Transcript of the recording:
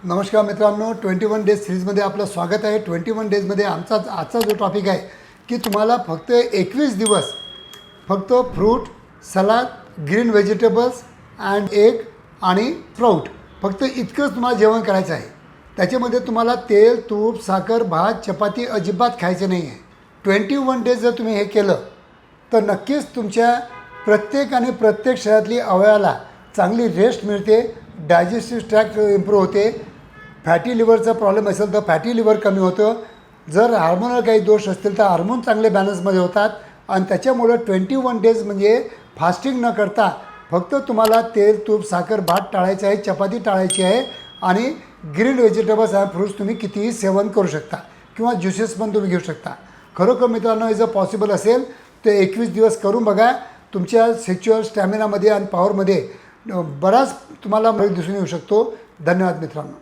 नमस्कार मित्रांनो, 21 डेज सिरीजमध्ये आपलं स्वागत आहे। 21 डेजमध्ये आजचा जो टॉपिक आहे की तुम्हाला फक्त 21 दिवस फक्त fruit, salad, green vegetables and egg आणि स्प्राउट फक्त इतकंच तुम्हाला जेवण करायचं आहे। त्याच्यामध्ये तुम्हाला तेल, तूप, साखर, भात, चपाती अजिबात खायचं नाही आहे। 21 डेज जर तुम्ही हे केलं तर नक्कीच तुमच्या प्रत्येक शरीरातली अवयवाला चांगली रेस्ट मिळते, डायजेस्टिव्ह ट्रॅक्ट इम्प्रूव्ह होते, फॅटी लिव्हरचा प्रॉब्लेम असेल तर फॅटी लिव्हर कमी होतं, जर हार्मोनल काही दोष असतील तर हार्मोन चांगले बॅलन्समध्ये होतात आणि त्याच्यामुळं 21 डेज म्हणजे फास्टिंग न करता फक्त तुम्हाला तेल, तूप, साखर, भात टाळायचं आहे, चपाती टाळायची आहे आणि ग्रीन व्हेजिटेबल्स आणि फ्रूट्स तुम्ही कितीही सेवन करू शकता किंवा ज्युसेस पण तुम्ही घेऊ शकता। खरोखर मित्रांनो, हे जर पॉसिबल असेल तर 21 दिवस करून बघा। तुमच्या सेक्च्युअल स्टॅमिनामध्ये आणि पॉवरमध्ये बराच तुम्हाला फरक दिसून येऊ शकतो। धन्यवाद मित्रांनो।